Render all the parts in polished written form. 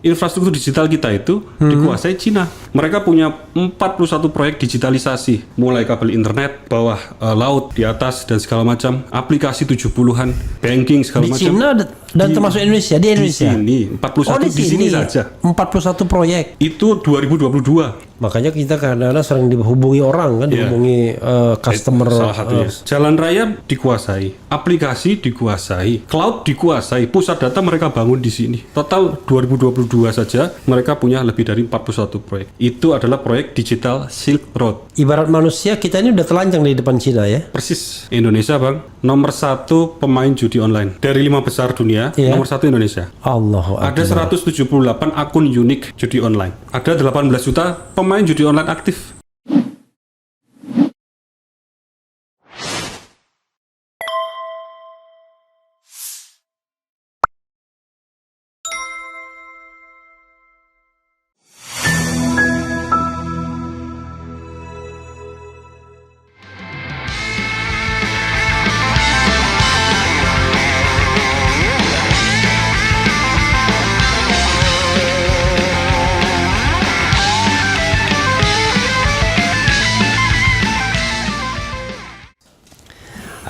infrastruktur digital kita itu dikuasai Cina. Mereka punya 41 proyek digitalisasi, mulai kabel internet, bawah laut, di atas dan segala macam, aplikasi 70-an, banking segala Di macam. Cina dan termasuk Indonesia, di Indonesia. Di sini 41 di sini saja. 41 proyek. Itu 2022. Makanya kita kadang-kadang sering dihubungi orang kan, dihubungi customer. Salah satunya. Jalan raya dikuasai, aplikasi dikuasai, cloud dikuasai, pusat data mereka bangun di sini. Total 2022 saja mereka punya lebih dari 41 proyek. Itu adalah proyek digital Silk Road. Ibarat manusia kita ini udah telanjang di depan Cina ya. Persis. Indonesia bang, nomor 1 pemain judi online. Dari 5 besar dunia, nomor 1 Indonesia. Allahu Ada Akbar. 178 akun unik judi online. Ada 18 juta pemain judi online aktif.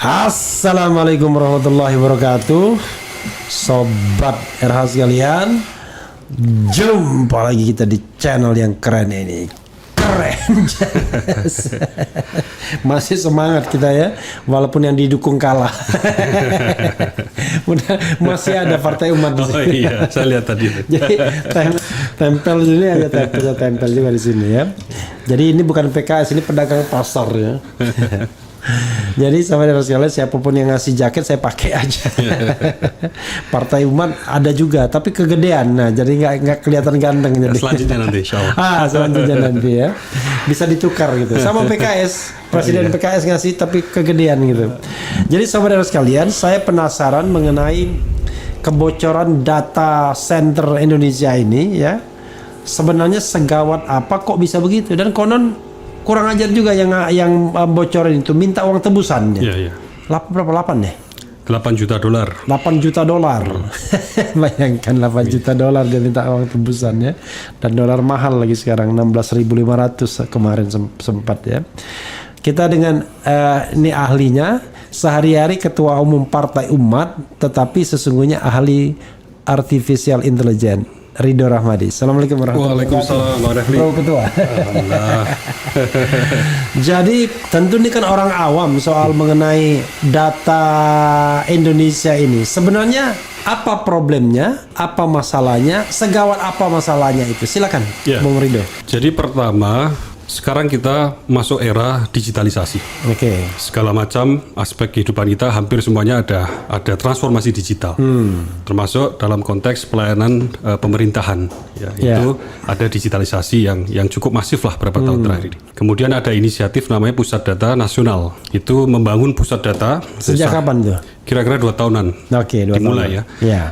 Assalamualaikum warahmatullahi wabarakatuh. Sobat RH sekalian, jumpa lagi kita di channel yang keren ini. Keren. Masih semangat kita ya, walaupun yang didukung kalah. Masih ada Partai Umat di sini. Oh iya, saya lihat tadi. Jadi tempel sini ada tempel juga di sini ya. Jadi ini bukan PKS, ini pedagang pasar ya. Jadi sama dengan sekalian, siapapun yang ngasih jaket saya pakai aja. Partai Umat ada juga, tapi kegedean. Nah, jadi nggak kelihatan ganteng. Jadi. Selanjutnya nanti, insyaallah. Selanjutnya nanti ya. Bisa ditukar gitu. Sama PKS, Presiden PKS ngasih tapi kegedean gitu. Jadi saudara sekalian, saya penasaran mengenai kebocoran data center Indonesia ini ya. Sebenarnya segawat apa kok bisa begitu? Dan konon kurang ajar juga yang bocorin itu, minta uang tebusan ya. Iya. Berapa 8 ya? 8 juta dolar. 8 juta dolar. Bayangkan 8 juta dolar dia minta uang tebusan ya. Dan dolar mahal lagi sekarang, 16.500 kemarin sempat ya. Kita dengan ini ahlinya, sehari-hari ketua umum Partai Umat, tetapi sesungguhnya ahli artificial intelligence. Ridho Rahmadi. Assalamualaikum warahmatullahi wabarakatuh. Waalaikumsalam. Bro Ketua. Jadi tentu ini kan orang awam soal mengenai data Indonesia ini. Sebenarnya apa problemnya? Apa masalahnya? Segawat apa masalahnya itu? Silakan, Bung Ridho. Jadi pertama, sekarang kita masuk era digitalisasi. Oke. Segala macam aspek kehidupan kita hampir semuanya ada transformasi digital. Termasuk dalam konteks pelayanan pemerintahan. Itu ada digitalisasi yang cukup masif lah beberapa tahun terakhir ini. Kemudian ada inisiatif namanya Pusat Data Nasional. Itu membangun pusat data. Sejak kapan tuh? Kira-kira 2 tahunan. Oke, 2 dimulai tahun. ya.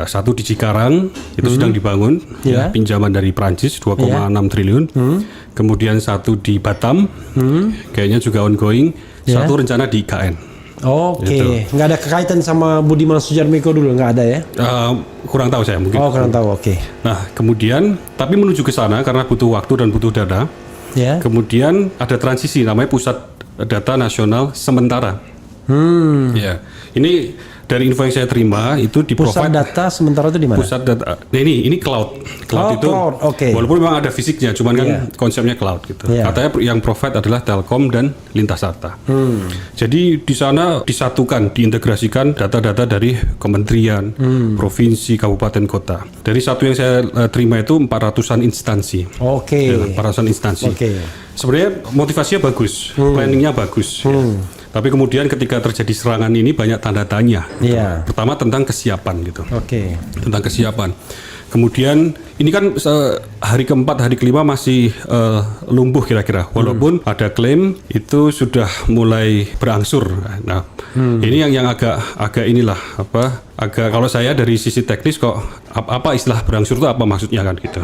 Satu di Cikarang itu sedang dibangun, pinjaman dari Prancis 2,6 triliun. Kemudian satu di Batam, kayaknya juga ongoing. Satu rencana di IKN. Oke, nggak ada kekaitan sama Budiman Sujatmiko dulu, nggak ada ya? Kurang tahu saya mungkin. Kurang tahu. Oke. Nah kemudian, tapi menuju ke sana karena butuh waktu dan butuh data. Kemudian ada transisi namanya Pusat Data Nasional Sementara. Ya, ini dari info yang saya terima itu di pusat data sementara itu di mana? Pusat data. Nah ini cloud. Cloud itu cloud. Walaupun memang ada fisiknya, cuman kan konsepnya cloud gitu. Katanya yang provide adalah Telkom dan Lintasarta. Jadi di sana disatukan, diintegrasikan data-data dari kementerian, provinsi, kabupaten, kota. Dari satu yang saya terima itu 400-an instansi. 400-an instansi. Sebenarnya motivasinya bagus, planningnya bagus. Tapi kemudian ketika terjadi serangan ini banyak tanda tanya. Pertama tentang kesiapan gitu. Tentang kesiapan. Kemudian ini kan hari keempat, hari kelima masih lumpuh kira-kira. Walaupun ada klaim itu sudah mulai berangsur. Nah, ini yang agak inilah agak kalau saya dari sisi teknis kok apa istilah berangsur itu apa maksudnya kan gitu.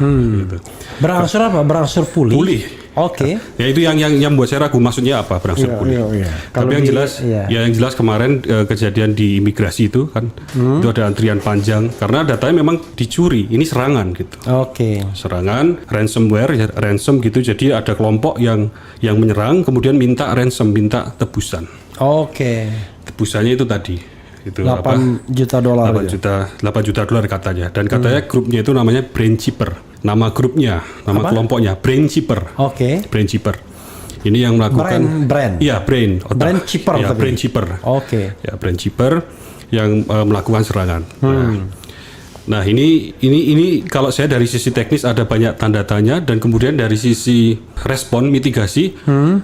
Berangsur apa? Berangsur pulih. Oke. Ya itu yang buat saya ragu maksudnya apa berangsur pulih. Tapi yang jelas yang jelas kemarin kejadian di imigrasi itu kan itu ada antrian panjang karena datanya memang dicuri. Ini serangan gitu. Oke. Serangan ransomware, ransom gitu. Jadi ada kelompok yang menyerang kemudian minta ransom, minta tebusan. Oke. Tebusannya itu tadi. Itu 8 juta dolar. 8 juta dolar katanya. Dan katanya grupnya itu namanya Brainchipper. Nama grupnya, nama kelompoknya Brainchipper. Oke. Brainchipper. Ini yang melakukan brand. Iya, brain. Brainchipper. Ya, Brainchipper. Oke. Ya, Brainchipper yang melakukan serangan. Nah, ini kalau saya dari sisi teknis ada banyak tanda tanya dan kemudian dari sisi respon mitigasi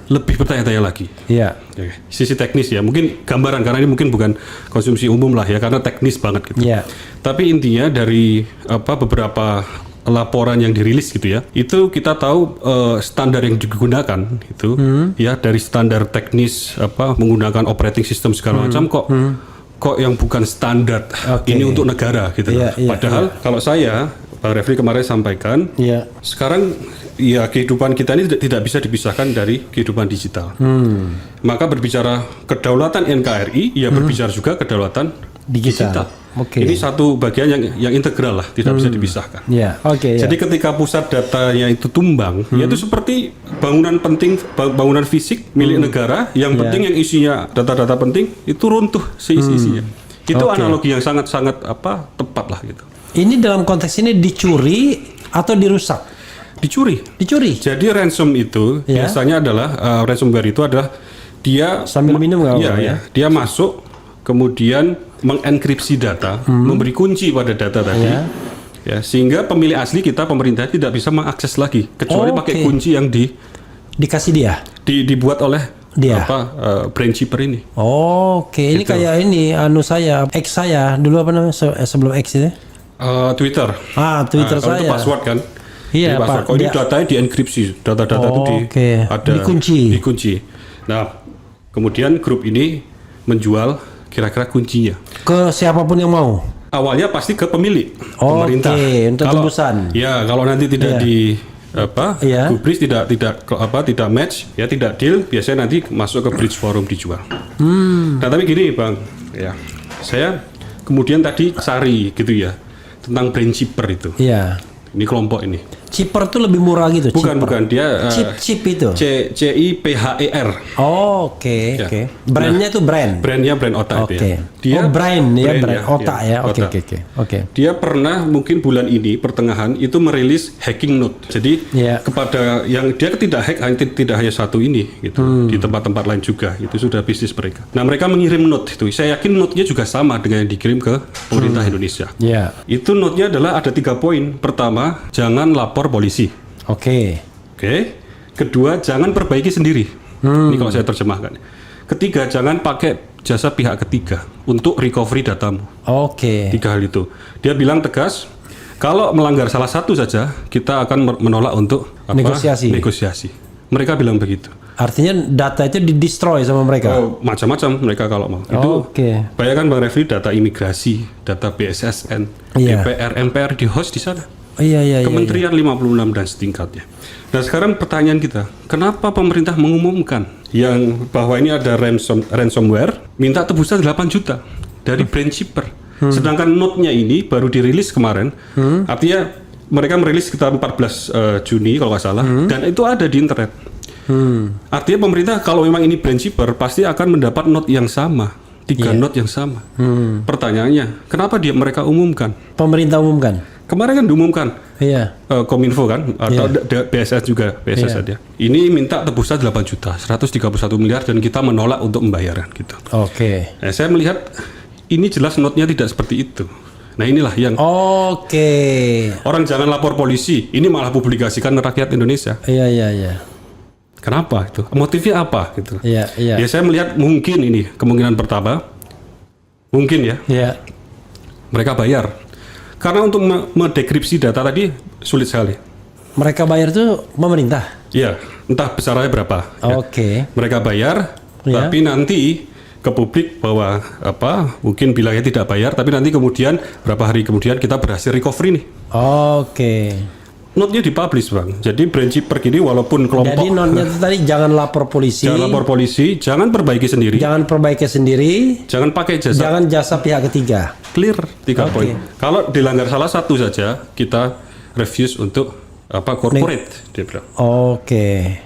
lebih bertanya-tanya lagi. Iya. Oke. Sisi teknis ya, mungkin gambaran karena ini mungkin bukan konsumsi umum lah ya karena teknis banget gitu. Iya. Tapi intinya dari beberapa laporan yang dirilis gitu ya, itu kita tahu standar yang digunakan itu ya dari standar teknis menggunakan operating system segala macam kok yang bukan standar ini untuk negara gitu. Padahal kalau saya Bang Refli kemarin sampaikan, sekarang ya kehidupan kita ini tidak bisa dipisahkan dari kehidupan digital. Maka berbicara kedaulatan NKRI, ya berbicara juga kedaulatan digital. Ini satu bagian yang integral lah, tidak bisa dipisahkan. Jadi ketika pusat datanya itu tumbang, yaitu seperti bangunan fisik milik negara, yang penting yang isinya data-data penting itu runtuh seisi-isinya. Itu analogi yang sangat-sangat tepat lah gitu. Ini dalam konteks ini dicuri atau dirusak? Dicuri. Jadi ransom itu biasanya adalah ransomware itu adalah dia sambil minum dia masuk kemudian mengenkripsi data, memberi kunci pada data tadi, ya sehingga pemilik asli kita pemerintah tidak bisa mengakses lagi kecuali pakai kunci yang dikasih dia, dibuat oleh dia Brainchipper ini. Ini kayak ini X saya dulu sebelum X itu? Twitter. Twitter saya. Itu password kan? Iya, Pak. Ini datanya dienkripsi, data-data itu ada dikunci. Nah, kemudian grup ini menjual kira-kira kuncinya ke siapapun yang mau. Awalnya pasti ke pemilik pemerintah. Untuk tebusan. Ya, kalau nanti tidak gubris tidak match, ya tidak deal, biasanya nanti masuk ke bridge forum dijual. Nah, tapi gini, Bang, ya. Saya kemudian tadi cari gitu ya tentang Brainchipper itu. Iya. Ini kelompok ini. Chipper tuh lebih murah gitu. Bukan dia chip itu. CIPHER. Oke. Brandnya itu brandnya brand otak itu ya. Dia brand otak ya. Oke. Dia pernah mungkin bulan ini pertengahan itu merilis hacking note. Jadi kepada yang dia tidak hanya satu ini gitu. Di tempat-tempat lain juga itu sudah bisnis mereka. Nah, mereka mengirim note itu. Saya yakin note-nya juga sama dengan yang dikirim ke pemerintah Indonesia. Itu note-nya adalah ada 3 poin. Pertama, jangan lapor polisi. Oke. Kedua, jangan perbaiki sendiri. Ini kalau saya terjemahkan. Ketiga, jangan pakai jasa pihak ketiga untuk recovery datamu. 3 hal itu. Dia bilang tegas, kalau melanggar salah satu saja, kita akan menolak untuk negosiasi. Mereka bilang begitu. Artinya data itu di-destroy sama mereka? Macam-macam mereka kalau mau. Itu bayangkan Bang Refli, data imigrasi, data BSSN, DPR, MPR di host di sana. Kementerian 56 dan setingkatnya. Nah, sekarang pertanyaan kita, kenapa pemerintah mengumumkan yang bahwa ini ada ransomware, minta tebusan 8 juta dari Brainchipper. Sedangkan note-nya ini baru dirilis kemarin. Artinya mereka merilis sekitar 14 Juni kalau nggak salah, dan itu ada di internet. Artinya pemerintah kalau memang ini Brainchipper pasti akan mendapat note yang sama, 3 note yang sama. Pertanyaannya, kenapa mereka umumkan? Pemerintah umumkan? Kemarin kan diumumkan, Kominfo kan, atau BSS juga, BSS aja. Ini minta tebusan 8 juta, 131 miliar dan kita menolak untuk membayarkan gitu. Nah, saya melihat ini jelas note-nya tidak seperti itu. Nah, inilah yang orang jangan lapor polisi, ini malah publikasikan rakyat Indonesia. Kenapa itu? Motifnya apa gitu? Ya, saya melihat mungkin ini kemungkinan pertama, mungkin mereka bayar. Karena untuk mendekripsi data tadi sulit sekali. Mereka bayar itu pemerintah? Iya, entah besarannya berapa. Mereka bayar, tapi nanti ke publik bahwa mungkin bilangnya tidak bayar, tapi nanti kemudian berapa hari kemudian kita berhasil recovery nih. Note-nya dipublish Bang. Jadi BrainChipper gini walaupun kelompok. Jadi note-nya itu tadi jangan lapor polisi. Jangan lapor polisi, jangan perbaiki sendiri. Jangan perbaiki sendiri. Jangan pakai jasa. Jangan jasa pihak ketiga. Clear 3 poin. Kalau dilanggar salah satu saja, kita refuse untuk corporate dia bilang. Oke.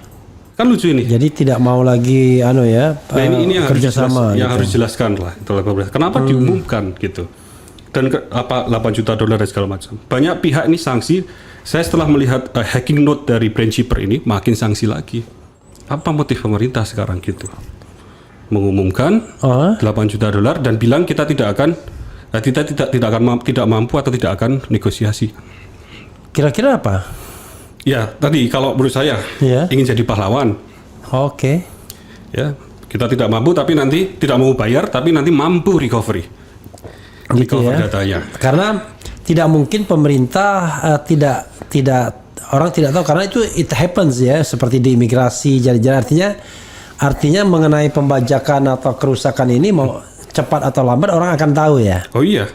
Kan lucu ini. Jadi tidak mau lagi Nah, ini yang kerjasama. Harus jelaskan lah. Kenapa diumumkan gitu? Dan $8 juta dan segala macam. Banyak pihak ini sanksi. Saya setelah melihat hacking note dari BrainChipper ini makin sanksi lagi. Apa motif pemerintah sekarang gitu? Mengumumkan $8 juta dan bilang kita tidak mampu atau tidak akan negosiasi. Kira-kira apa? Ya, tadi kalau menurut saya ingin jadi pahlawan. Oke. Ya, kita tidak mampu tapi nanti tidak mau bayar tapi nanti mampu recover datanya. Karena tidak mungkin pemerintah tidak orang tidak tahu karena itu it happens ya seperti di imigrasi jadi artinya mengenai pembajakan atau kerusakan ini mau cepat atau lambat orang akan tahu ya. Oh iya.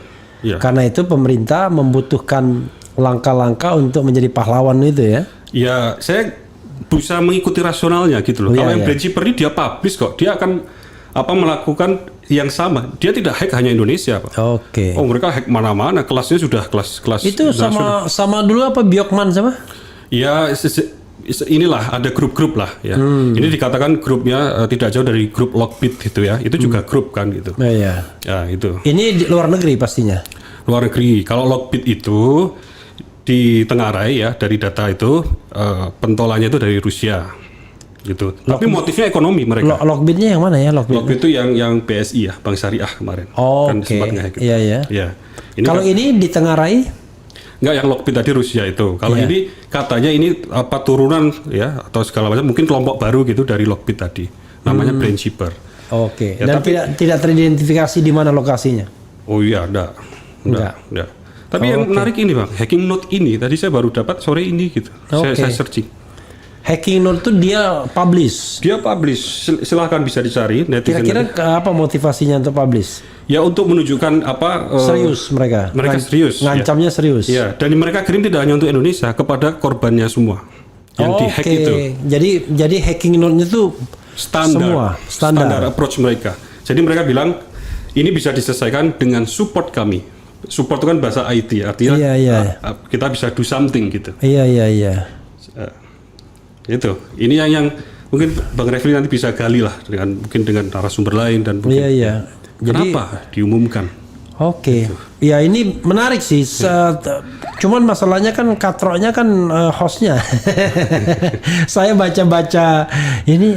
Karena itu pemerintah membutuhkan langkah-langkah untuk menjadi pahlawan itu ya. Ya, saya berusaha mengikuti rasionalnya gitu loh. Kalau yang BrainChipper ini dia publish kok, dia akan melakukan yang sama. Dia tidak hack hanya Indonesia, Pak. Oke. Oh, mereka hack mana-mana. Kelasnya sudah kelas. Itu sama dulu apa Bjorkman sama? Ya, inilah ada grup-grup lah ya. Ini dikatakan grupnya tidak jauh dari grup Lockbit gitu ya. Itu juga grup kan gitu. Iya. Ya, itu. Ini di luar negeri pastinya. Luar negeri. Kalau Lockbit itu di Tenggarai ya, dari data itu pentolannya itu dari Rusia gitu. Tapi motifnya ekonomi mereka. Lockbitnya yang mana ya? Lockbit itu yang BSI ya, Bank Syariah kemarin. Kan sempat nge-hack. Iya. Kalau kan, ini di Tenggarai? Enggak, yang Lockbit tadi Rusia itu. Kalau ini katanya ini turunan ya atau segala macam, mungkin kelompok baru gitu dari Lockbit tadi. Namanya BrainChipper. Oke. Ya, dan tidak teridentifikasi di mana lokasinya. Oh iya, enggak. Tapi yang menarik ini Bang, hacking note ini tadi saya baru dapat sore ini gitu. Saya searching. Hacking note itu dia publish. Silahkan bisa dicari. Kira-kira apa motivasinya untuk publish? Ya untuk menunjukkan serius mereka. Mereka serius. Ngancamnya serius. Ya, dan mereka kirim tidak hanya untuk Indonesia, kepada korbannya semua yang dihack itu. Jadi hacking note-nya itu standar approach mereka. Jadi mereka bilang ini bisa diselesaikan dengan support kami. Support itu kan bahasa IT, artinya kita bisa do something gitu. Iya. Itu. Ini yang mungkin Bang Refli nanti bisa gali lah dengan narasumber lain dan mungkin. Iya. Kenapa diumumkan? Oke. Ya ini menarik sih. Cuman masalahnya kan katroknya kan hostnya. Saya baca ini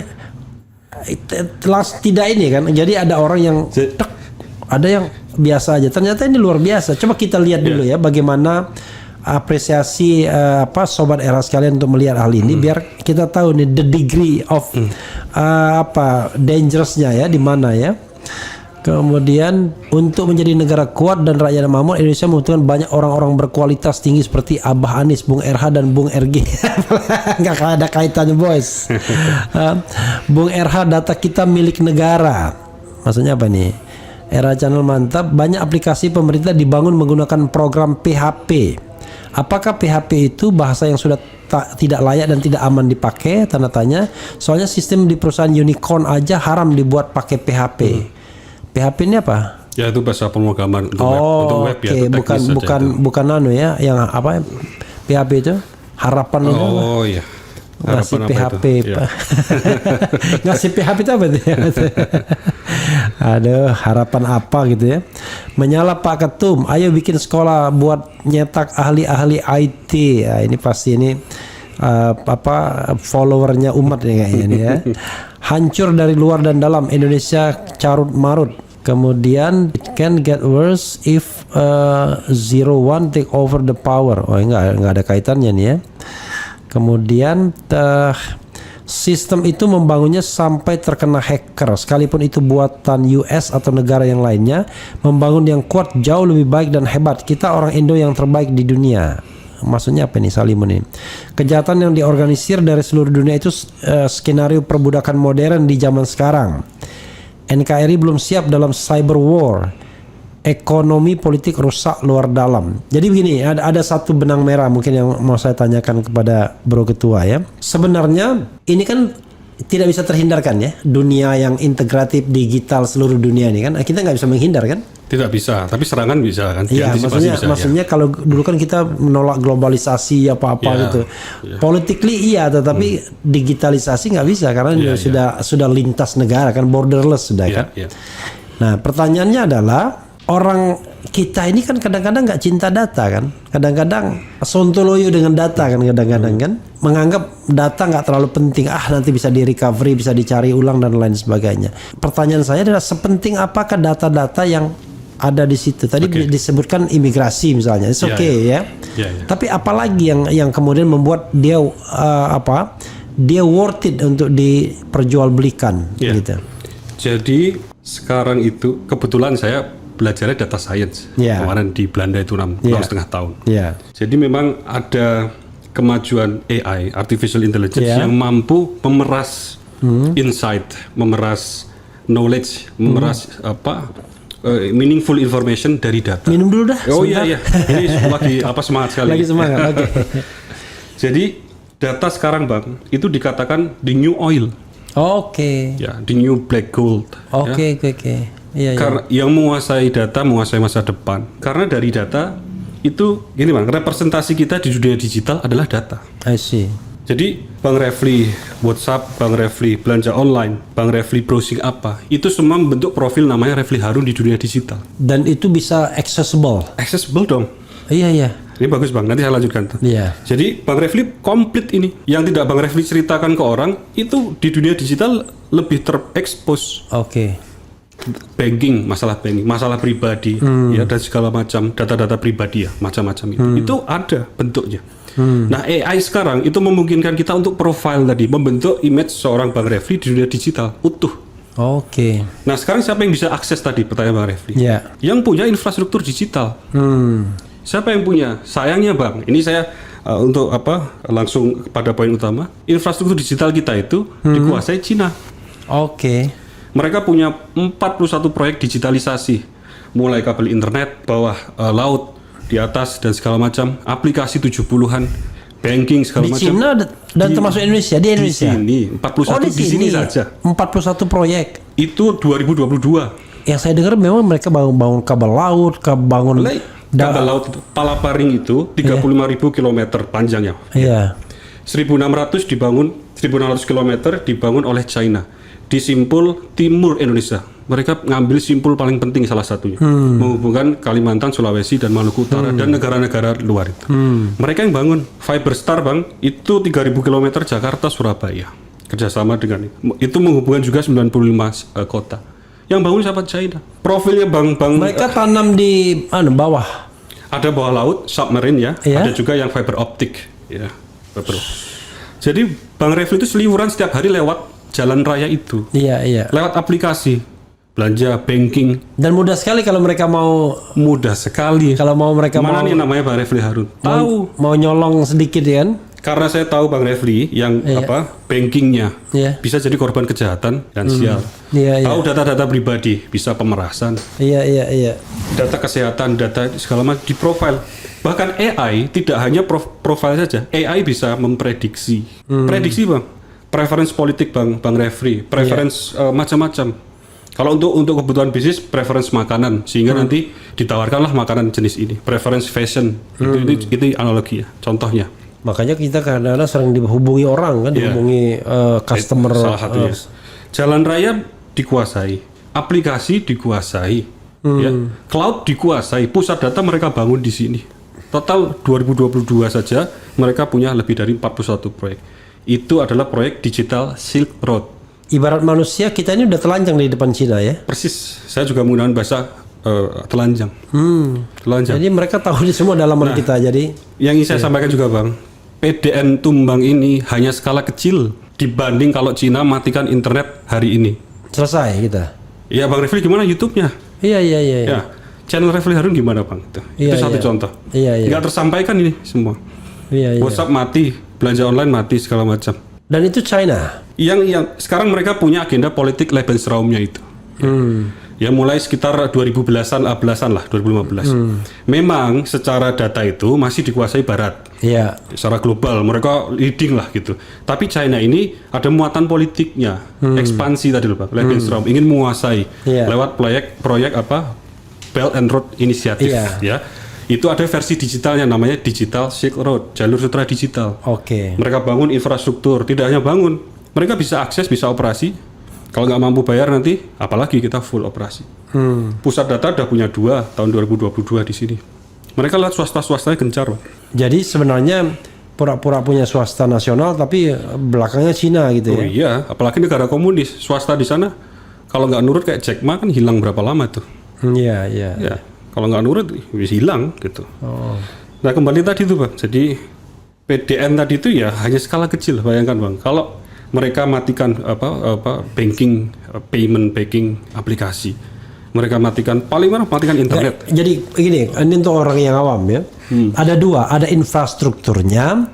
tidak ini kan. Jadi ada orang yang ada yang biasa aja. Ternyata ini luar biasa. Coba kita lihat dulu ya bagaimana apresiasi sobat era sekalian untuk melihat hal ini biar kita tahu nih the degree of dangerousnya ya di mana ya. Kemudian untuk menjadi negara kuat dan rakyat makmur, Indonesia membutuhkan banyak orang-orang berkualitas tinggi seperti Abah Anies, Bung RH dan Bung RG. Nggak ada kaitannya boys. Bung RH, data kita milik negara. Maksudnya apa nih? Era channel mantap. Banyak aplikasi pemerintah dibangun menggunakan program PHP. Apakah PHP itu bahasa yang sudah tidak layak dan tidak aman dipakai? Tanda tanya. Soalnya sistem di perusahaan unicorn aja haram dibuat pakai PHP. PHP ini apa? Ya itu bahasa pemrograman untuk web ya. Bukan ya, yang apa? PHP itu harapan itu. Oh iya. Ngasih PHP. Ngasih PHP itu apa itu? Aduh, harapan apa gitu ya. Menyala Pak Ketum, ayo bikin sekolah buat nyetak ahli-ahli IT. Ya, ini pasti ini followernya umat ya kayaknya ini ya. Hancur dari luar dan dalam, Indonesia carut marut. Kemudian it can get worse if 01 take over the power. Oh enggak ada kaitannya nih ya. Kemudian sistem itu membangunnya sampai terkena hacker, sekalipun itu buatan US atau negara yang lainnya. Membangun yang kuat jauh lebih baik dan hebat. Kita orang Indo yang terbaik di dunia. Maksudnya apa nih Salimun ini? Kejahatan yang diorganisir dari seluruh dunia itu skenario perbudakan modern di zaman sekarang. NKRI belum siap dalam cyber war. ekonomi politik rusak luar dalam. Jadi begini, ada satu benang merah mungkin yang mau saya tanyakan kepada Bro Ketua ya. Sebenarnya ini kan tidak bisa terhindarkan ya, dunia yang integratif digital seluruh dunia ini kan, kita nggak bisa menghindar kan? Tidak bisa, tapi serangan bisa kan? Iya, maksudnya kalau dulu kan kita menolak globalisasi apa-apa gitu. Politically iya, tetapi digitalisasi nggak bisa karena sudah lintas negara kan, borderless sudah kan. Nah, pertanyaannya adalah orang kita ini kan kadang-kadang nggak cinta data kan, kadang-kadang sontoloyo dengan data kan, kadang-kadang kan menganggap data nggak terlalu penting, nanti bisa di recovery, bisa dicari ulang dan lain sebagainya. Pertanyaan saya adalah sepenting apakah data-data yang ada di situ? Tadi disebutkan imigrasi misalnya, ya. Tapi apalagi yang kemudian membuat dia dia worth it untuk diperjualbelikan gitu. Jadi sekarang itu kebetulan saya belajarnya data science kemarin di Belanda itu 6,5 tahun. Jadi memang ada kemajuan AI, artificial intelligence yang mampu memeras insight, memeras knowledge, memeras meaningful information dari data. Minum dulu dah. Oh iya. Ini lagi semangat sekali. Lagi semangat. Oke. Jadi data sekarang Bang itu dikatakan the new oil. Oke. Ya, the new black gold. Oke. Iya. Karena yang menguasai data menguasai masa depan. Karena dari data itu gini Bang, representasi kita di dunia digital adalah data. I see. Jadi Bang Refli WhatsApp, Bang Refli belanja online, Bang Refli browsing apa, itu semua membentuk profil namanya Refli Harun di dunia digital. Dan itu bisa accessible. Accessible dong. Iya. Ini bagus Bang, nanti saya lanjutkan. Iya. Jadi Bang Refli komplit ini. Yang tidak Bang Refli ceritakan ke orang, itu di dunia digital lebih terekspos. Oke. Banking, masalah pribadi, ya dan segala macam data-data pribadi ya, macam-macam itu ada bentuknya. Nah AI sekarang itu memungkinkan kita untuk profile tadi, membentuk image seorang Bang Refli di dunia digital utuh. Oke. Nah sekarang siapa yang bisa akses tadi pertanyaan Bang Refli? Yang punya infrastruktur digital. Siapa yang punya? Sayangnya Bang, ini saya untuk langsung pada poin utama, infrastruktur digital kita itu dikuasai Cina. Oke. Mereka punya 41 proyek digitalisasi, mulai kabel internet, bawah laut, di atas dan segala macam, aplikasi 70-an, banking segala macam. Di Cina dan termasuk Indonesia, di Indonesia. Di sini 41 di sini saja. 41 proyek. Itu 2022. Yang saya dengar memang mereka bangun kabel laut, bangun kabel laut itu, Palaparing itu 35.000 km panjangnya. Iya. 1.600 km dibangun oleh China. Di simpul timur Indonesia. Mereka ngambil simpul paling penting salah satunya. Menghubungkan Kalimantan, Sulawesi, dan Maluku Utara dan negara-negara luar itu. Mereka yang bangun. Fiberstar Bang, itu 3.000 km Jakarta, Surabaya. Kerjasama dengan itu menghubungkan juga 95 kota. Yang bangun siapa? China. Profilnya Bang. Mereka tanam di bawah. Ada bawah laut, submarine ya. Ada juga yang fiber optik. Ya, jadi Bang Refli itu seliburan setiap hari lewat jalan raya itu. Iya. Lewat aplikasi, belanja, banking. Dan mudah sekali kalau mereka mau. Mudah sekali. Kalau mereka Mana nih namanya Bang Refli Harun? Tahu. Mau nyolong sedikit kan? Karena saya tahu Bang Refli yang bankingnya bisa jadi korban kejahatan finansial. Tahu data-data pribadi, bisa pemerasan. Iya. Data kesehatan, data segala macam di profile. Bahkan AI tidak hanya profile saja. AI bisa memprediksi. Prediksi Bang. Preference politik Bang Refli, preference macam-macam. Kalau untuk kebutuhan bisnis, preference makanan, sehingga nanti ditawarkanlah makanan jenis ini. Preference fashion, itu analogi ya, contohnya. Makanya kita kadang-kadang sering dihubungi orang kan, dihubungi customer. Salah satunya. Jalan raya dikuasai, aplikasi dikuasai, cloud dikuasai, pusat data mereka bangun di sini. Total 2022 saja mereka punya lebih dari 41 proyek. Itu adalah proyek digital Silk Road. Ibarat manusia kita ini udah telanjang di depan Cina ya. Persis. Saya juga menggunakan bahasa telanjang. Telanjang. Jadi mereka tahu semua dalaman kita. Jadi yang ingin saya sampaikan juga Bang, PDN Tumbang ini hanya skala kecil dibanding kalau Cina matikan internet hari ini. Selesai kita. Iya Bang Refli, gimana YouTube-nya? Iya. Ya, channel Refli Harun gimana Bang? Itu satu contoh. Iya. Nggak tersampaikan ini semua. Iya. WhatsApp mati, belanja online mati, segala macam. Dan itu China. Yang sekarang mereka punya agenda politik Lebensraumnya itu. Ya mulai sekitar 2010-an lah, 2015. Memang secara data itu masih dikuasai Barat. Iya. Secara global mereka leading lah gitu. Tapi China ini ada muatan politiknya, ekspansi tadi loh Pak, Lebensraum ingin menguasai lewat proyek apa Belt and Road Initiative ya. Itu ada versi digitalnya namanya Digital Silk Road, jalur sutra digital. Oke. Mereka bangun infrastruktur, tidak hanya bangun, mereka bisa akses, bisa operasi. Kalau nggak mampu bayar nanti, apalagi kita full operasi. Pusat data udah punya 2 tahun 2022 di sini. Mereka lihat swasta-swastanya gencar. Jadi sebenarnya pura-pura punya swasta nasional, tapi belakangnya Cina gitu ya? Oh iya, apalagi negara komunis, swasta di sana. Kalau nggak nurut kayak Jack Ma kan hilang berapa lama tuh? Iya. Ya, kalau nggak nurut, bisa hilang gitu. Nah kembali tadi tuh Bang, jadi PDN tadi itu ya hanya skala kecil, bayangkan Bang. Kalau mereka matikan banking, payment banking aplikasi. Mereka matikan matikan internet. Ya, jadi begini, ini untuk orang yang awam ya. Ada 2, ada infrastrukturnya,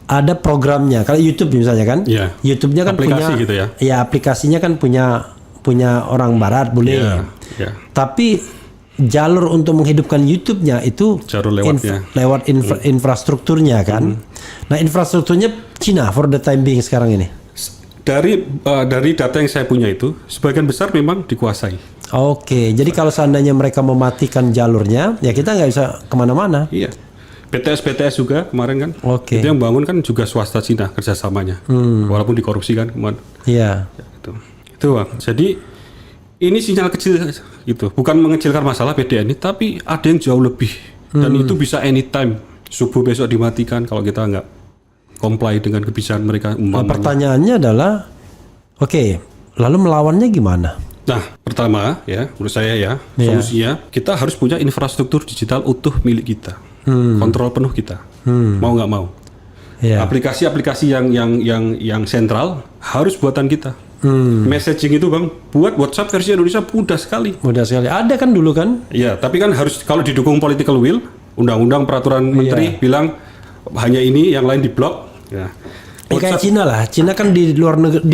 ada programnya. Kalau YouTube misalnya kan, YouTube-nya kan aplikasi punya, gitu ya. Ya aplikasinya kan punya orang Barat boleh. Tapi jalur untuk menghidupkan YouTube-nya itu lewat infrastrukturnya kan. Nah infrastrukturnya Cina for the time being sekarang ini. Dari data yang saya punya itu, sebagian besar memang dikuasai. Oke, jadi kalau seandainya mereka mematikan jalurnya, ya kita nggak bisa kemana-mana. Iya. BTS juga kemarin kan. Oke. Itu yang bangun kan juga swasta Cina kerjasamanya. Walaupun dikorupsi kan kemarin. Iya. Ya, itu Bang. Jadi ini sinyal kecil gitu. Bukan mengecilkan masalah PDN ini, tapi ada yang jauh lebih. Dan itu bisa anytime. Subuh besok dimatikan kalau kita nggak comply dengan kebijakan mereka. Nah, pertanyaannya adalah, oke, lalu melawannya gimana? Nah, pertama ya, menurut saya ya, solusinya kita harus punya infrastruktur digital utuh milik kita, kontrol penuh kita, mau nggak mau. Aplikasi-aplikasi yang sentral harus buatan kita. Messaging itu Bang, buat WhatsApp versi Indonesia mudah sekali. Mudah sekali. Ada kan dulu kan? Iya, tapi kan harus kalau didukung political will, undang-undang peraturan menteri bilang hanya ini, yang lain diblok. Ya. Kayak Cina lah. Cina kan di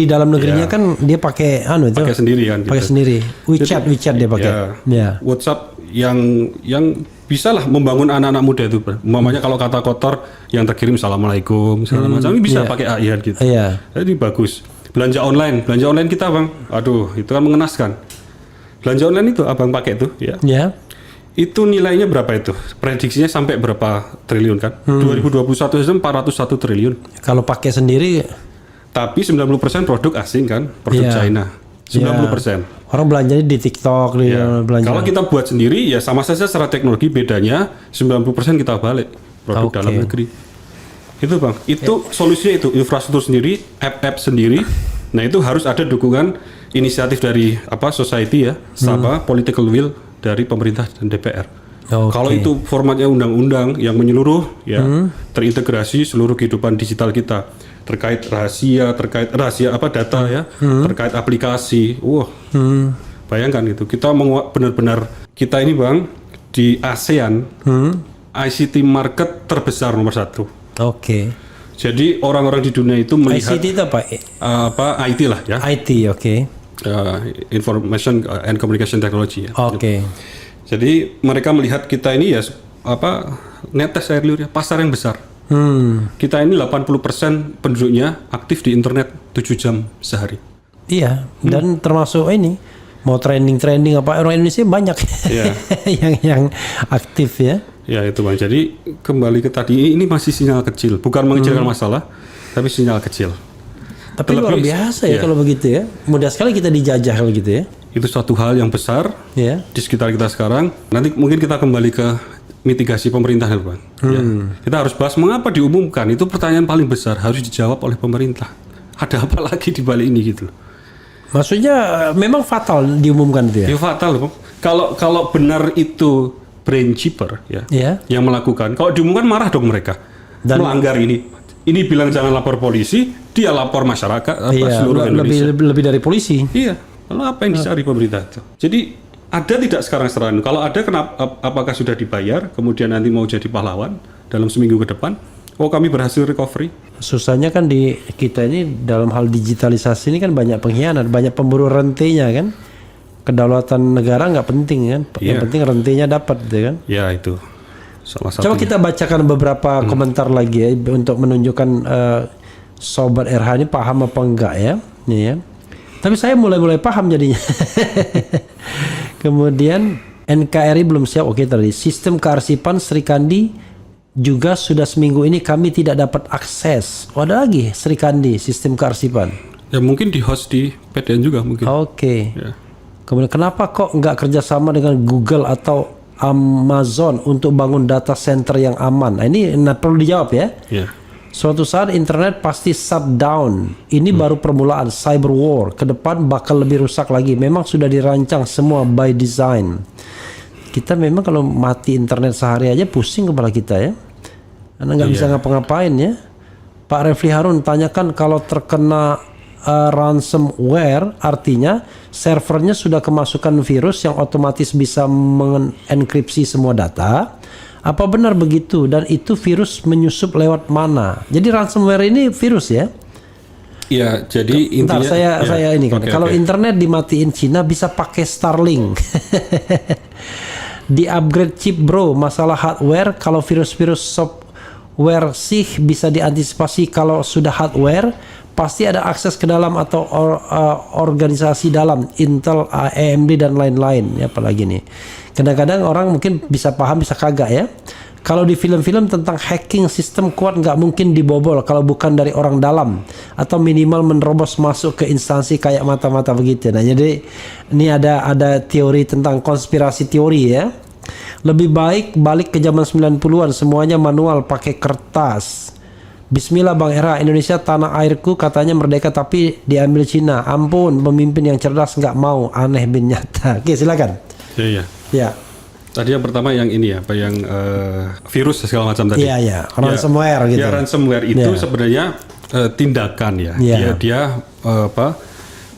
dalam negerinya kan dia pakai itu. Pakai sendiri kan. Pakai sendiri. WeChat dia pakai. WhatsApp yang bisa lah membangun anak-anak muda itu. Umpamanya kalau kata kotor yang terkirim assalamualaikum segala macam ini bisa pakai AI gitu. Jadi bagus. Belanja online kita Bang. Aduh, itu kan mengenaskan. Belanja online itu Abang pakai itu ya. Itu nilainya berapa itu? Prediksinya sampai berapa triliun kan? 2021 saja 401 triliun. Kalau pakai sendiri, tapi 90% produk asing kan, produk China. 90%. Orang belanjanya di TikTok, belanja. Kalau kita buat sendiri ya sama saja secara teknologi, bedanya 90% kita balik produk dalam negeri. Itu Bang, itu solusinya itu infrastruktur sendiri, app sendiri. Nah itu harus ada dukungan inisiatif dari society ya, sama political will dari pemerintah dan DPR. Kalau itu formatnya undang-undang yang menyeluruh terintegrasi seluruh kehidupan digital kita, terkait rahasia data ya, terkait aplikasi. Bayangkan itu, kita benar-benar kita ini Bang di ASEAN ICT market terbesar nomor 1. Jadi orang-orang di dunia itu melihat ICT itu apa? IT lah ya. IT, Information and Communication Technology ya. Jadi mereka melihat kita ini ya netes air liur ya, pasar yang besar. Kita ini 80% penduduknya aktif di internet 7 jam sehari. Iya, dan termasuk ini mau trending orang Indonesia banyak yang aktif ya. Ya itu Bang. Jadi kembali ke tadi, ini masih sinyal kecil, bukan mengecilkan masalah, tapi sinyal kecil. Tapi luar biasa ya kalau begitu ya. Mudah sekali kita dijajah kalau gitu ya. Itu suatu hal yang besar di sekitar kita sekarang. Nanti mungkin kita kembali ke mitigasi pemerintah ya Bang. Kita harus bahas mengapa diumumkan. Itu pertanyaan paling besar, harus dijawab oleh pemerintah. Ada apa lagi di balik ini gitu. Maksudnya memang fatal diumumkan itu ya? Ya fatal Bang. Kalau benar itu brain chipper yang melakukan, kalau diumumkan marah dong mereka. Dan melanggar ini bilang jangan lapor polisi, dia lapor masyarakat seluruh Indonesia. Lebih dari polisi. Iya. Lalu apa yang dicari pemerintah itu? Jadi ada tidak sekarang? Kalau ada, apakah sudah dibayar? Kemudian nanti mau jadi pahlawan dalam seminggu ke depan? Oh kami berhasil recovery. Susahnya kan di kita ini dalam hal digitalisasi ini kan banyak pengkhianat, banyak pemburu rentenya kan. kedaulatan negara nggak penting kan, yang penting rentenya dapat gitu kan. Ya itu salah satu. Coba kita bacakan beberapa komentar lagi ya untuk menunjukkan Sobat RH ini paham apa enggak ya. Nih ya. Tapi saya mulai paham jadinya. Kemudian NKRI belum siap. Oke tadi. Sistem kearsipan Sri Kandi juga sudah seminggu ini kami tidak dapat akses. Oh, ada lagi Sri Kandi sistem kearsipan. Ya mungkin di host di PDN juga mungkin. Oke. Ya. Kemudian kenapa kok nggak kerjasama dengan Google atau Amazon untuk bangun data center yang aman? Nah, ini perlu dijawab ya. Ya. Suatu saat internet pasti shutdown. Ini baru permulaan cyber war. Ke depan bakal lebih rusak lagi. Memang sudah dirancang semua by design. Kita memang kalau mati internet sehari aja pusing kepala kita ya. Karena nggak bisa ngapa-ngapain ya. Pak Refli Harun tanyakan kalau terkena ransomware artinya servernya sudah kemasukan virus yang otomatis bisa mengenkripsi semua data. Apa benar begitu? Dan itu virus menyusup lewat mana? Jadi ransomware ini virus ya? Ya, jadi intinya. Saya ini kan. Kalau internet dimatiin Cina bisa pakai Starlink. Di upgrade chip bro. Masalah hardware. Kalau virus-virus software sih bisa diantisipasi kalau sudah hardware. Pasti ada akses ke dalam atau organisasi dalam Intel, AMD dan lain-lain. Ya, apalagi nih. Kadang-kadang orang mungkin bisa paham, bisa kagak ya. Kalau di film-film tentang hacking sistem kuat nggak mungkin dibobol kalau bukan dari orang dalam atau minimal menerobos masuk ke instansi kayak mata-mata begitu. Nah, jadi ini ada teori tentang konspirasi teori ya. Lebih baik balik ke zaman 90-an semuanya manual pakai kertas. Bismillah Bang Era, Indonesia tanah airku katanya merdeka tapi diambil Cina. Ampun, pemimpin yang cerdas nggak mau, aneh bin nyata. Oke, silakan. Iya. Ya. Tadi yang pertama yang ini ya, apa yang virus segala macam tadi. Iya. Ransomware gitu. Ya, ransomware itu sebenarnya tindakan ya. Dia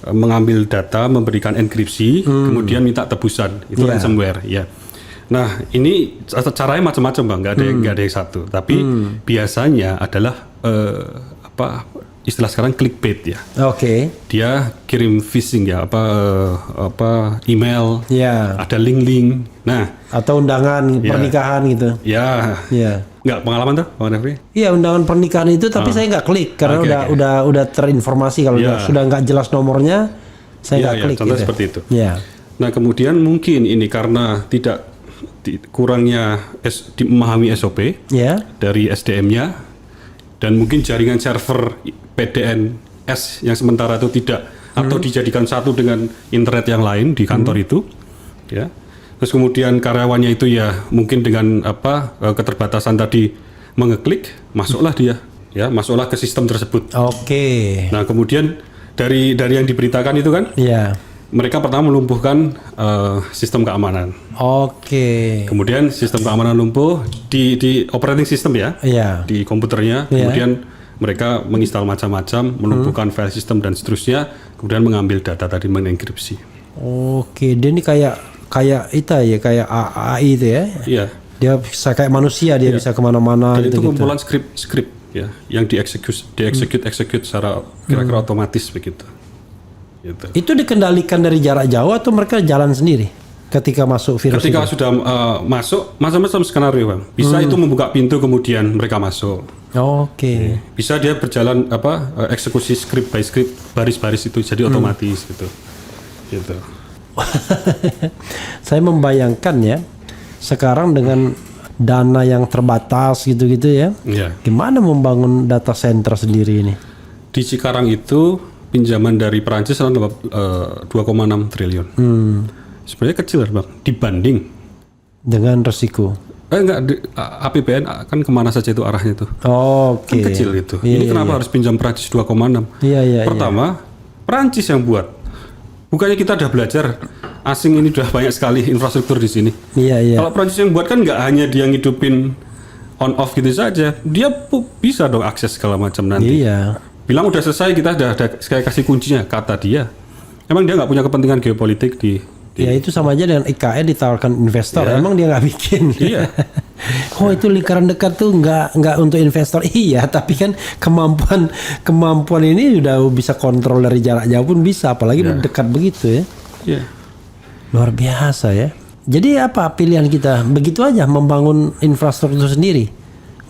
mengambil data, memberikan enkripsi, kemudian minta tebusan. Itu ransomware ya. Nah, ini caranya macam-macam Bang, nggak ada yang satu. Tapi biasanya adalah istilah sekarang clickbait ya. Oke. Dia kirim phishing ya, email. Ya. Ada link-link. Nah, atau undangan pernikahan gitu. Ya. Nggak pengalaman tuh, Bang Refli? Iya, undangan pernikahan itu tapi saya nggak klik karena udah terinformasi kalau sudah nggak jelas nomornya, saya nggak klik. Contoh gitu. seperti itu. Ya. Nah, kemudian mungkin ini karena tidak kurangnya memahami SOP dari SDM-nya dan mungkin jaringan server PDNS yang sementara itu tidak atau dijadikan satu dengan internet yang lain di kantor itu ya. Terus kemudian karyawannya itu ya mungkin dengan keterbatasan tadi mengeklik, masuklah dia ya, masuklah ke sistem tersebut. Oke. Nah, kemudian dari yang diberitakan itu kan mereka pertama melumpuhkan sistem keamanan. Oke. Kemudian sistem keamanan lumpuh di operating system ya, di komputernya. Kemudian mereka menginstal macam-macam, melumpuhkan file sistem dan seterusnya. Kemudian mengambil data tadi, mengenkripsi. Oke, dia ini kayak itu ya, kayak AI itu ya. Iya. Dia bisa kayak manusia, dia bisa kemana-mana. Dan itu kumpulan skrip ya, yang dieksekut secara kira-kira otomatis begitu. Gitu. Itu dikendalikan dari jarak jauh atau mereka jalan sendiri ketika masuk virus? Ketika sudah masuk, macam-macam skenario Bang. Bisa itu membuka pintu kemudian mereka masuk. Oke. Bisa dia berjalan eksekusi script by script, baris-baris itu jadi otomatis gitu. Saya membayangkan ya, sekarang dengan dana yang terbatas gitu-gitu ya, gimana membangun data center sendiri ini? Di Cikarang itu pinjaman dari Perancis adalah 2,6 triliun. Sebenarnya kecil Bang, dibanding dengan resiko. APBN kan kemana saja itu arahnya itu. Oke. Kan kecil itu. Ini kenapa harus pinjam Perancis 2,6? Pertama, Perancis yang buat. Bukannya kita udah belajar, asing ini udah banyak sekali infrastruktur di sini. Kalau Perancis yang buat kan nggak hanya dia ngidupin on off gitu saja, dia bisa dong akses segala macam nanti. Bilang udah selesai, kita udah saya kasih kuncinya, kata dia. Emang dia nggak punya kepentingan geopolitik di Ya itu sama aja dengan IKN ditawarkan investor. Emang dia nggak bikin. Oh itu lingkaran dekat tuh nggak untuk investor. Iya, tapi kan kemampuan ini udah bisa kontrol dari jarak jauh pun bisa, apalagi dekat begitu ya. Luar biasa ya. Jadi apa pilihan kita? Begitu aja membangun infrastruktur sendiri.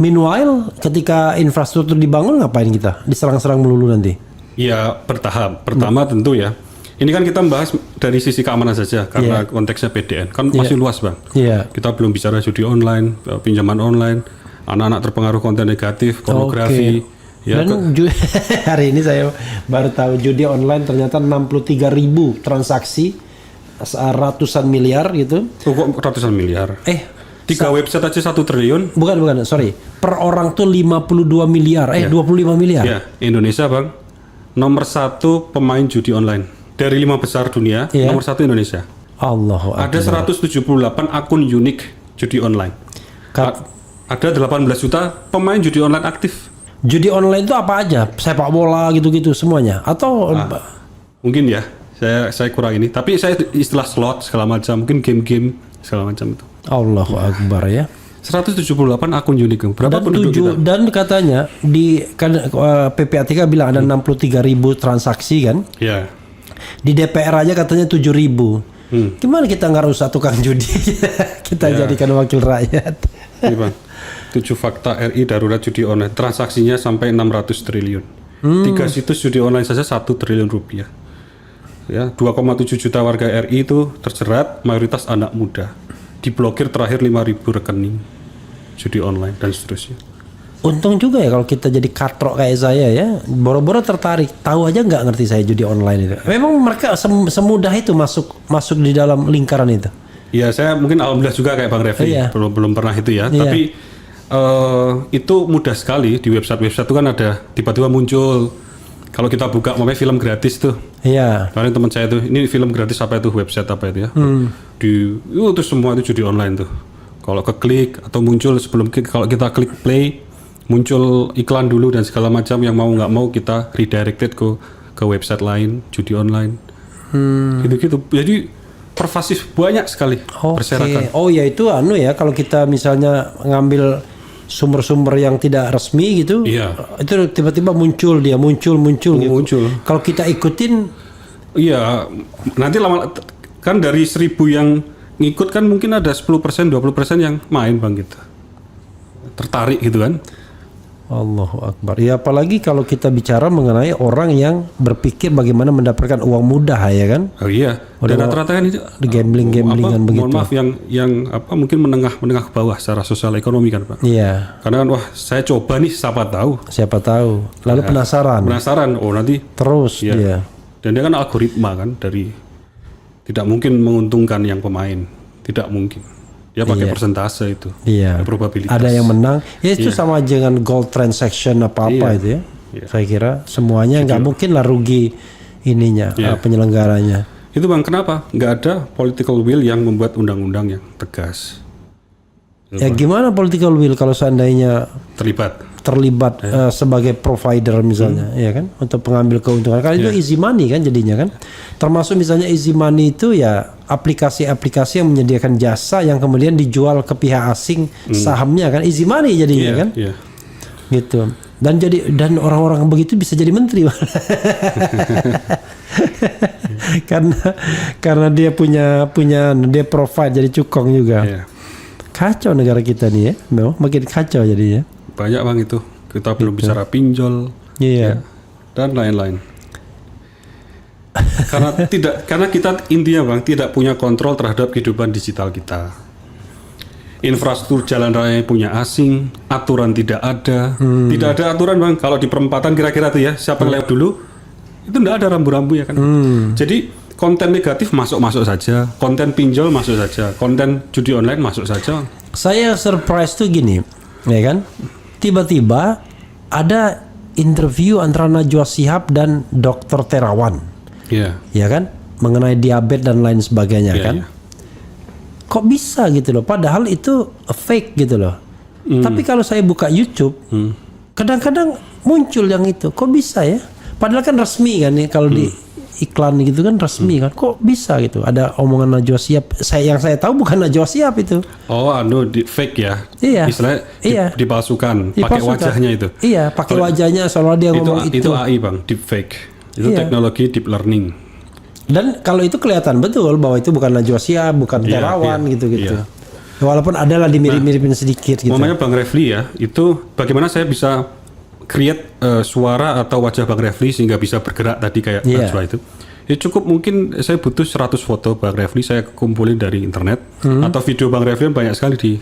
Meanwhile, ketika infrastruktur dibangun ngapain kita? Diserang-serang melulu nanti. Ya bertahap. Pertama tentu ya. Ini kan kita membahas dari sisi keamanan saja karena konteksnya PDN kan masih luas bang. Kita belum bicara judi online, pinjaman online, anak-anak terpengaruh konten negatif, pornografi. Ya, dan hari ini saya baru tahu judi online ternyata 63.000 transaksi, ratusan miliar gitu. Kok ratusan miliar? 3 website aja 1 triliun. Bukan, sorry. Per orang tuh 52 miliar, 25 miliar. Ya, Indonesia bang, nomor 1 pemain judi online. Dari 5 besar dunia, nomor 1 Indonesia. Allahu Akbar. Ada 178 akun unik judi online. Ada 18 juta pemain judi online aktif. Judi online itu apa aja? Sepak bola gitu-gitu semuanya? Atau mungkin ya, saya kurang ini. Tapi saya istilah slot segala macam, mungkin game-game segala macam itu. Allahu Akbar ya. 178 akun unik. Berapa penduduk kita? Dan katanya di PPATK bilang ada 63.000 transaksi kan? Ya. Di DPR aja katanya 7.000. Gimana kita nggak rusak tukang judi? Kita jadikan wakil rakyat. Ini bang, 7 fakta RI darurat judi online. Transaksinya sampai 600 triliun. 3 situs judi online saja 1 triliun rupiah. Ya, 2,7 juta warga RI itu terjerat, mayoritas anak muda. Diblokir terakhir 5.000 rekening judi online dan seterusnya. Untung juga ya kalau kita jadi katrok kayak saya ya, boro-boro tertarik, tahu aja nggak ngerti saya judi online itu. Memang mereka semudah itu masuk di dalam lingkaran itu. Ya saya mungkin alhamdulillah juga kayak Bang Refli, belum pernah itu ya. Tapi itu mudah sekali di website itu kan ada tiba-tiba muncul. Kalau kita buka namanya film gratis tuh. Iya. Kemarin teman saya tuh, ini film gratis apa itu, website apa itu ya. Itu semua itu judi online tuh. Kalau keklik atau muncul sebelum kalau kita klik play, muncul iklan dulu dan segala macam, yang mau nggak mau kita redirected ke website lain judi online. Gitu-gitu. Jadi pervasif banyak sekali berserakan. Oh ya itu ya kalau kita misalnya ngambil sumber-sumber yang tidak resmi gitu, itu tiba-tiba muncul gitu. Muncul. Kalau kita ikutin, nanti lama kan dari 1.000 yang ngikut kan mungkin ada 10%, 20% yang main bang gitu, tertarik gitu kan. Allahu Akbar. Ya apalagi kalau kita bicara mengenai orang yang berpikir bagaimana mendapatkan uang mudah ya kan. Oh iya. Dan rata-rata kan itu gambling-gamblingan begitu. Mohon maaf yang mungkin menengah ke bawah secara sosial ekonomi kan Pak. Iya. Karena kan saya coba nih siapa tahu. Lalu penasaran. Oh nanti terus dia. Dan dia kan algoritma kan, dari tidak mungkin menguntungkan yang pemain. Tidak mungkin. Dia pakai persentase itu. Iya. Probabilitas. Ada yang menang. Ya itu sama aja dengan gold transaction apa-apa itu ya. Saya kira semuanya nggak mungkin lah rugi ininya, penyelenggaranya. Itu bang, kenapa nggak ada political will yang membuat undang-undang yang tegas? Ya gimana political will kalau seandainya terlibat sebagai provider misalnya, ya kan, untuk pengambil keuntungan. Karena itu easy money kan jadinya kan. Termasuk misalnya easy money itu ya aplikasi-aplikasi yang menyediakan jasa yang kemudian dijual ke pihak asing sahamnya kan, easy money jadinya kan. Gitu. Dan orang-orang begitu bisa jadi menteri. karena dia punya dia provide jadi cukong juga. Kacau negara kita nih ya. Makin kacau jadinya. Banyak bang itu. Kita belum bicara pinjol dan lain-lain. Karena kita intinya bang tidak punya kontrol terhadap kehidupan digital kita. Infrastruktur jalan raya punya asing, aturan tidak ada. Tidak ada aturan bang. Kalau di perempatan kira-kira tuh ya, siapa yang lewat dulu itu tidak ada rambu-rambu ya kan. Jadi konten negatif masuk saja, konten pinjol masuk saja, konten judi online masuk saja. Saya surprise tuh gini, ya kan? Tiba-tiba ada interview antara Najwa Shihab dan Dr. Terawan, ya kan, mengenai diabetes dan lain sebagainya kan. Kok bisa gitu loh? Padahal itu fake gitu loh. Tapi kalau saya buka YouTube, kadang-kadang muncul yang itu. Kok bisa ya? Padahal kan resmi kan ya, kalau di iklan gitu kan resmi kan. Kok bisa gitu? Ada omongan Najwa Shihab. Yang saya tahu bukan Najwa Shihab itu. Oh, di fake ya? Iya. Istilahnya dipalsukan. Pakai wajahnya itu. Iya, pakai wajahnya soalnya dia ngomong itu. Itu AI bang, deep fake. Itu teknologi deep learning. Dan kalau itu kelihatan betul bahwa itu bukan Najwa Shihab, bukan terawan gitu-gitu. Walaupun adalah dimirip-miripin sedikit gitu. Momennya Bang Refli ya, itu bagaimana saya bisa create suara atau wajah Bang Refli sehingga bisa bergerak tadi kayak Najwa itu. Ya cukup mungkin saya butuh 100 foto Bang Refli saya kumpulin dari internet atau video Bang Refli banyak sekali di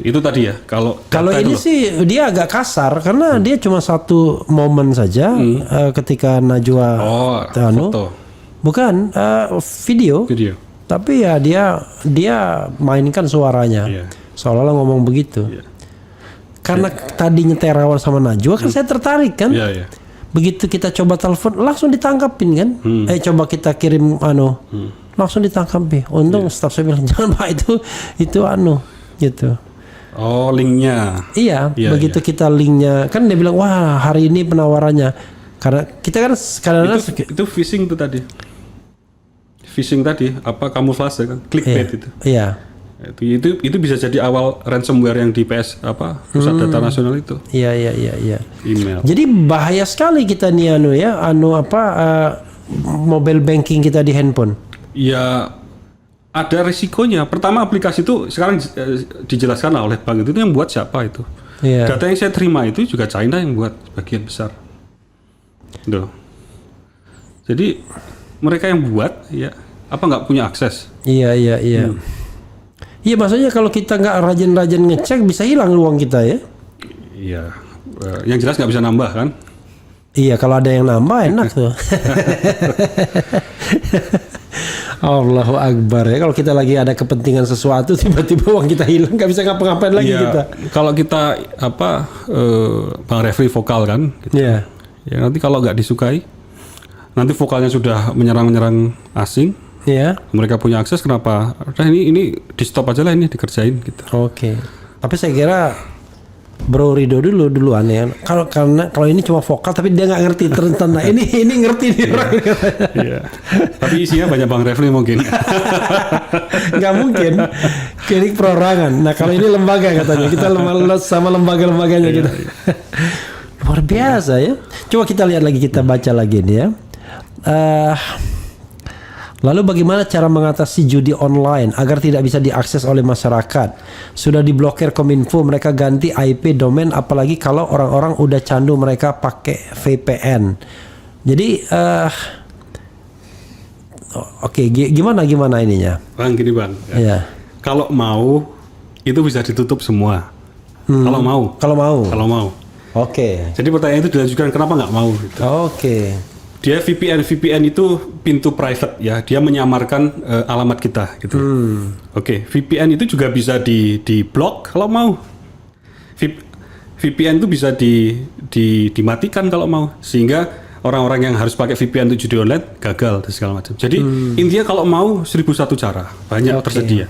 itu tadi ya. Kalau ini sih dia agak kasar karena dia cuma satu momen saja ketika Najwa foto. Bukan video. Tapi ya dia mainkan suaranya. Seolah-olah ngomong begitu. Karena tadinya terawan sama Najwa kan saya tertarik kan. Begitu kita coba telepon langsung ditangkapin kan. Coba kita kirim langsung ditangkapin. Untung staf saya bilang jangan Pak itu gitu. Oh, linknya. Iya, begitu kita linknya kan dia bilang wah hari ini penawarannya. Karena kita kan kadang-kadang itu phishing tuh tadi. Phishing tadi apa kamuflase kan clickbait itu. Iya. Itu bisa jadi awal ransomware yang di Pusat Data Nasional itu. Iya. Email. Jadi bahaya sekali kita nih mobile banking kita di handphone. Ya ada risikonya. Pertama aplikasi itu sekarang dijelaskan oleh bank itu yang buat siapa itu. Data yang saya terima itu juga China yang buat bagian besar. Tuh. Jadi mereka yang buat ya apa nggak punya akses? Iya. Iya maksudnya kalau kita nggak rajin-rajin ngecek bisa hilang uang kita ya? Iya. Yang jelas nggak bisa nambah kan? Iya kalau ada yang nambah enak tuh. Allahu Akbar ya. Kalau kita lagi ada kepentingan sesuatu tiba-tiba uang kita hilang nggak bisa ngapa-ngapain lagi kita. Kalau kita Bang Refli vokal kan? Gitu. Ya nanti kalau nggak disukai. Nanti vokalnya sudah menyerang asing, mereka punya akses kenapa? Nah ini di stop aja lah ini dikerjain gitu. Oke. Tapi saya kira Bro Rido duluan ya. Kalau ini cuma vokal tapi dia nggak ngerti tentang ini ngerti nih orang. Iya. Tapi isinya banyak Bang Refli mungkin. Nggak mungkin. Klinik perorangan. Nah kalau ini lembaga katanya kita sama lembaga-lembaganya kita. Luar biasa ya. Coba kita lihat lagi kita baca lagi nih ya. Lalu bagaimana cara mengatasi judi online agar tidak bisa diakses oleh masyarakat? Sudah diblokir Kominfo, mereka ganti IP domain, apalagi kalau orang-orang udah candu mereka pakai VPN. Jadi, gimana ininya? Bang, gini Bang. Ya. Kalau mau itu bisa ditutup semua. Kalau mau. Oke. Jadi pertanyaan itu dilanjutkan kenapa nggak mau? Gitu. Oke. Dia VPN itu pintu private ya, dia menyamarkan alamat kita gitu. Oke, VPN itu juga bisa di blok kalau mau. VPN itu bisa dimatikan kalau mau, sehingga orang-orang yang harus pakai VPN untuk judi online gagal dan segala macam. Jadi intinya kalau mau 1001 cara, banyak tersedia.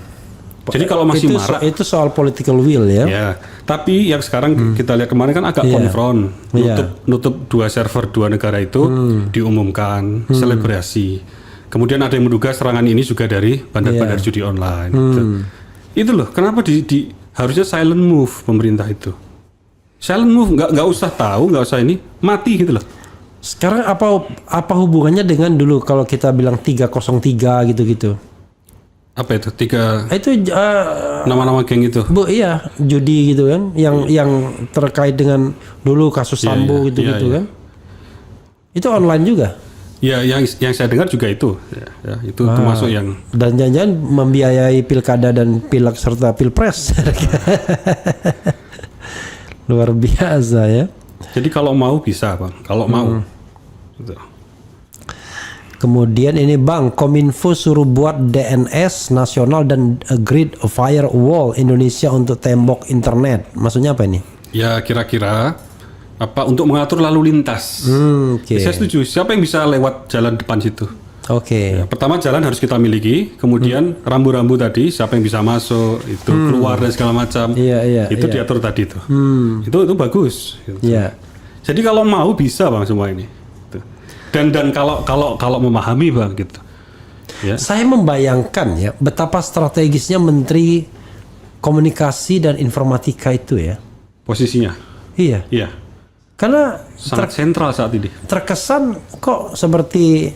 Jadi kalau masih marah itu soal political will ya. Ya, tapi yang sekarang kita lihat kemarin kan agak konfront, nutup 2 server 2 negara itu diumumkan, selebrasi. Kemudian ada yang menduga serangan ini juga dari bandar-bandar judi online. Itu loh, kenapa harusnya silent move pemerintah itu. Silent move, nggak usah tahu, nggak usah ini, mati gitu loh. Sekarang apa hubungannya dengan dulu kalau kita bilang 303 gitu-gitu? Apa itu? 3 itu nama-nama geng itu. Iya, judi gitu kan, yang terkait dengan dulu kasus Sambo gitu-gitu kan. Itu online juga. Ya, yang saya dengar juga itu. Ya, itu termasuk yang dan jangan-jangan membiayai pilkada dan pilek serta pilpres. Luar biasa ya. Jadi kalau mau bisa, Bang. Kalau mau. Gitu. Kemudian ini Bang, Kominfo suruh buat DNS nasional dan grid firewall Indonesia untuk tembok internet. Maksudnya apa ini? Ya kira-kira untuk mengatur lalu lintas. Saya setuju. Siapa yang bisa lewat jalan depan situ? Ya, pertama jalan harus kita miliki, kemudian rambu-rambu tadi siapa yang bisa masuk, itu keluar dan segala macam. Itu diatur tadi itu. Itu bagus. Gitu. Jadi kalau mau bisa Bang semua ini. Dan kalau memahami Bang gitu. Ya. Saya membayangkan ya betapa strategisnya Menteri Komunikasi dan Informatika itu ya. Posisinya. Iya. Karena sangat sentral saat ini. Terkesan kok seperti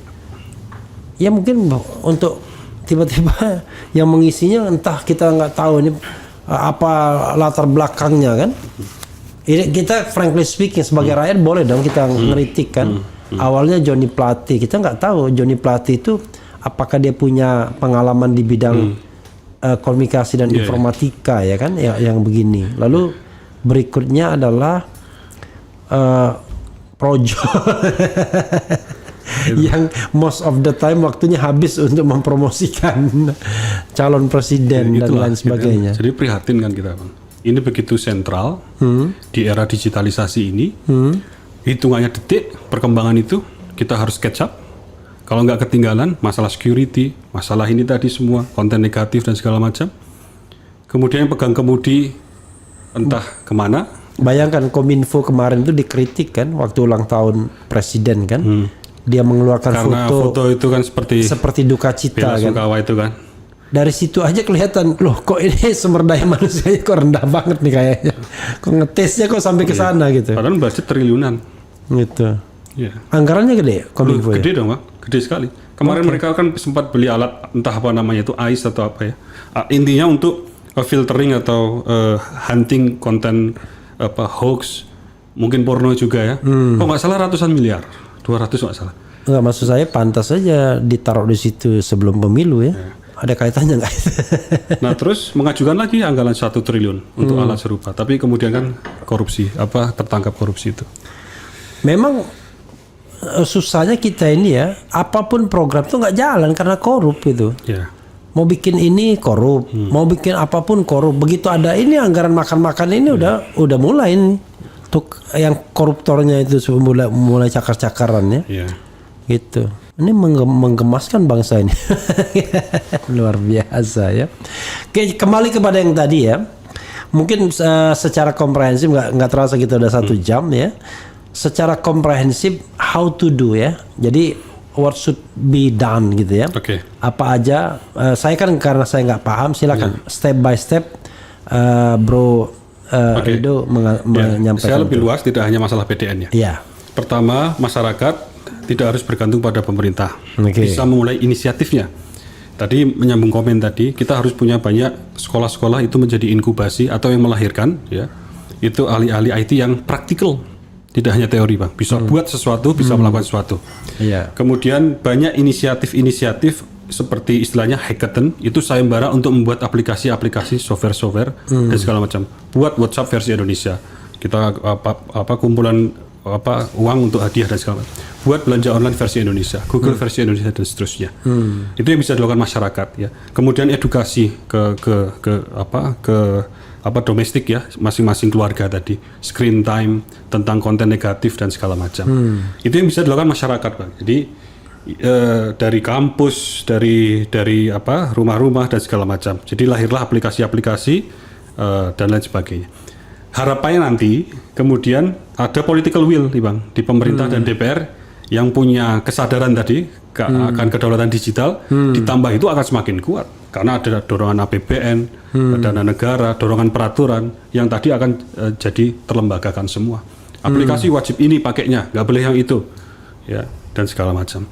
ya mungkin untuk tiba-tiba yang mengisinya entah kita nggak tahu ini apa latar belakangnya kan. Ini kita frankly speaking sebagai rakyat boleh dong kita ngeritik kan. Awalnya Johnny Plate, kita nggak tahu Johnny Plate itu apakah dia punya pengalaman di bidang komunikasi dan informatika ya kan, yang begini. Lalu berikutnya adalah Projo yang most of the time waktunya habis untuk mempromosikan calon presiden dan lain sebagainya. Jadi prihatin kan kita, Bang. Ini begitu sentral di era digitalisasi ini, hitungannya detik perkembangan itu kita harus catch up. Kalau nggak ketinggalan masalah security, masalah ini tadi semua konten negatif dan segala macam. Kemudian yang pegang kemudi entah kemana. Bayangkan Kominfo kemarin itu dikritik kan waktu ulang tahun presiden kan, dia mengeluarkan karena foto itu kan seperti duka cita kan. Sungkawa itu kan. Dari situ aja kelihatan, loh kok ini sumber daya manusianya kok rendah banget nih kayaknya. Kok ngetesnya kok sampai ke sana gitu. Padahal budget triliunan. Gitu. Iya. Anggarannya gede Kominfo ya? Gede dong, Pak. Gede sekali. Kemarin mereka kan sempat beli alat entah apa namanya itu ICE atau apa ya. Intinya untuk filtering atau hunting konten hoax, mungkin porno juga ya. Kok nggak salah ratusan miliar. 200 nggak salah. Enggak, maksud saya pantas saja ditaruh di situ sebelum pemilu ya. Ada kaitannya nggak? Nah terus mengajukan lagi anggaran 1 triliun untuk alat serupa, tapi kemudian kan korupsi, tertangkap korupsi itu. Memang susahnya kita ini ya, apapun program tuh nggak jalan karena korup itu. Yeah. Mau bikin ini korup, mau bikin apapun korup. Begitu ada ini anggaran makan-makan ini udah mulai nih. Untuk yang koruptornya itu mulai cakar-cakaran ya. Yeah. Gitu. Ini menggemaskan bangsa ini. Luar biasa ya. Oke, kembali kepada yang tadi ya. Mungkin secara komprehensif nggak terasa kita udah 1 jam ya. Secara komprehensif how to do ya. Jadi what should be done gitu ya. Oke. Apa aja? Saya kan karena saya nggak paham, silakan step by step Bro Rido menyampaikan. Saya lebih luas, tidak hanya masalah PDN ya. Iya. Pertama, masyarakat tidak harus bergantung pada pemerintah, bisa memulai inisiatifnya. Tadi menyambung komen tadi, kita harus punya banyak sekolah-sekolah itu menjadi inkubasi atau yang melahirkan, ya, itu ahli-ahli IT yang praktikal, tidak hanya teori, Bang. Bisa buat sesuatu, bisa melakukan sesuatu. Iya. Kemudian banyak inisiatif-inisiatif seperti istilahnya hackathon, itu sayembara untuk membuat aplikasi-aplikasi, software-software dan segala macam. Buat WhatsApp versi Indonesia, kita kumpulan uang untuk hadiah dan segala macam. Buat belanja online versi Indonesia, Google versi Indonesia dan seterusnya. Itu yang bisa dilakukan masyarakat ya. Kemudian edukasi ke domestik ya, masing-masing keluarga tadi, screen time tentang konten negatif dan segala macam. Itu yang bisa dilakukan masyarakat, Bang. Jadi dari kampus, dari rumah-rumah dan segala macam. Jadi lahirlah aplikasi-aplikasi dan lain sebagainya. Harapannya nanti kemudian ada political will nih, Bang, di pemerintah dan DPR yang punya kesadaran tadi akan kedaulatan digital, ditambah itu akan semakin kuat karena ada dorongan APBN, dana negara, dorongan peraturan yang tadi akan jadi terlembagakan semua. Aplikasi wajib ini pakainya, nggak boleh yang itu, ya, dan segala macam.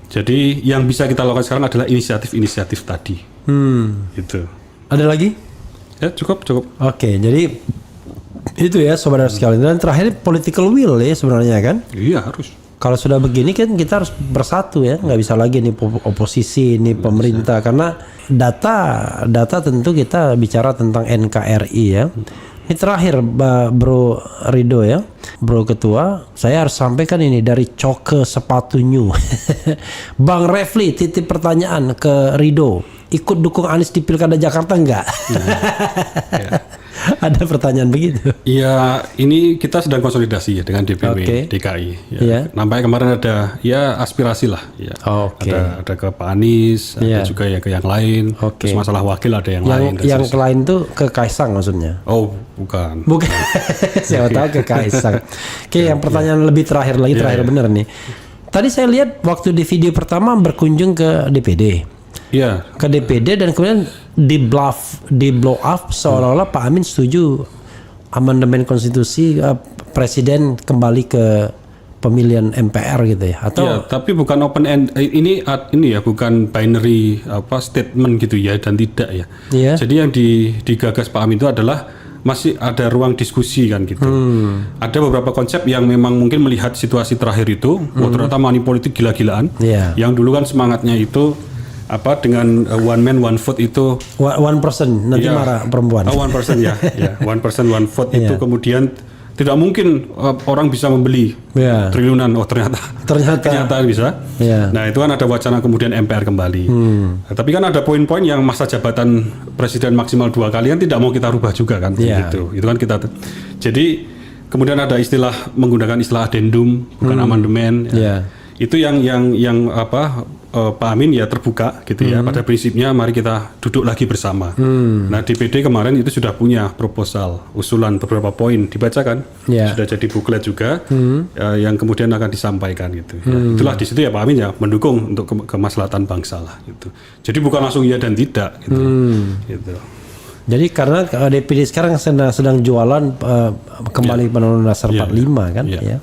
Jadi yang bisa kita lakukan sekarang adalah inisiatif-inisiatif tadi. Itu. Ada lagi? Ya cukup. Oke, jadi itu ya saudara sekalian. Dan terakhir political will ya sebenarnya kan? Iya harus. Kalau sudah begini kan kita harus bersatu ya, nggak bisa lagi nih oposisi nih pemerintah karena data tentu kita bicara tentang NKRI ya. Ini terakhir Bro Rido ya, Bro Ketua, saya harus sampaikan ini dari Coke Sepatu New. Bang Refli titip pertanyaan ke Rido, ikut dukung Anies di Pilkada Jakarta enggak? Ya. Ada pertanyaan begitu? Ya, ini kita sedang konsolidasi ya dengan DPW DKI. Ya. Nampaknya kemarin ada ya aspirasi lah. Ya. Ada ke Pak Anies, ada juga ya ke yang lain. Terus masalah wakil ada yang lain. Yang lain tuh ke Kaisang maksudnya? Oh, bukan. Siapa tahu ke Kaisang. Oke, yang pertanyaan lebih terakhir bener nih. Tadi saya lihat waktu di video pertama berkunjung ke DPD. Iya. Ke DPD dan kemudian di blow up seolah-olah Pak Amin setuju amandemen konstitusi presiden kembali ke pemilihan MPR gitu ya, atau Ya, tapi bukan open end, ini ya bukan binary statement gitu ya dan tidak ya. Iya. Jadi yang digagas Pak Amin itu adalah masih ada ruang diskusi kan gitu. Ada beberapa konsep yang memang mungkin melihat situasi terakhir itu, ternyata money politik gila-gilaan. Iya. Yang dulu kan semangatnya itu dengan one man one vote itu 1% nanti ya, marah perempuan. 1% ya, 1% one vote itu kemudian tidak mungkin orang bisa membeli Ya. triliunan. Oh ternyata kenyataan bisa. Ya. Nah itu kan ada wacana kemudian MPR kembali. Nah, tapi kan ada poin-poin yang masa jabatan presiden maksimal 2 kali kan tidak mau kita rubah juga kan. Ya. Gitu. Itu kan kita. Jadi kemudian ada menggunakan istilah addendum bukan amandemen. Ya. Itu yang Pak Amin ya terbuka gitu ya. Pada prinsipnya mari kita duduk lagi bersama. Nah DPD kemarin itu sudah punya proposal, usulan beberapa poin dibacakan, sudah jadi buklet juga yang kemudian akan disampaikan gitu. Ya, itulah di situ ya Pak Amin ya mendukung untuk kemaslahatan bangsa lah gitu. Jadi bukan langsung iya dan tidak gitu. Gitu. Jadi karena DPD sekarang sedang jualan kembali Undang-Undang Dasar 45 kan ya.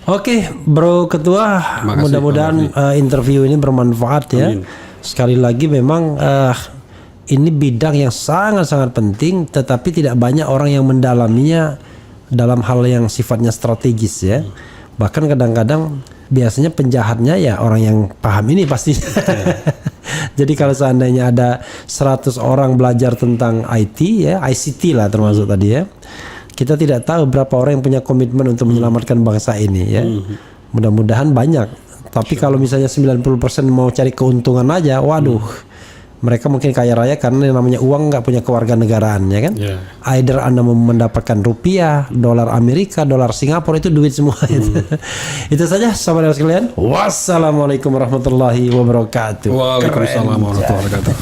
Oke, Bro Ketua, mudah-mudahan interview ini bermanfaat ya. Sekali lagi memang ini bidang yang sangat-sangat penting, tetapi tidak banyak orang yang mendalaminya dalam hal yang sifatnya strategis ya. Bahkan kadang-kadang biasanya penjahatnya ya orang yang paham ini pasti. Jadi kalau seandainya ada 100 orang belajar tentang IT ya, ICT lah termasuk tadi ya. Kita tidak tahu berapa orang yang punya komitmen untuk menyelamatkan bangsa ini ya. Mudah-mudahan banyak. Tapi kalau misalnya 90% mau cari keuntungan aja, waduh. Mereka mungkin kaya raya karena yang namanya uang nggak punya kewarganegaraan ya kan. Either Anda mendapatkan rupiah, dolar Amerika, dolar Singapura itu duit semua itu. Itu saja sahabat sekalian. Wassalamualaikum warahmatullahi wabarakatuh. Waalaikumsalam warahmatullahi wabarakatuh.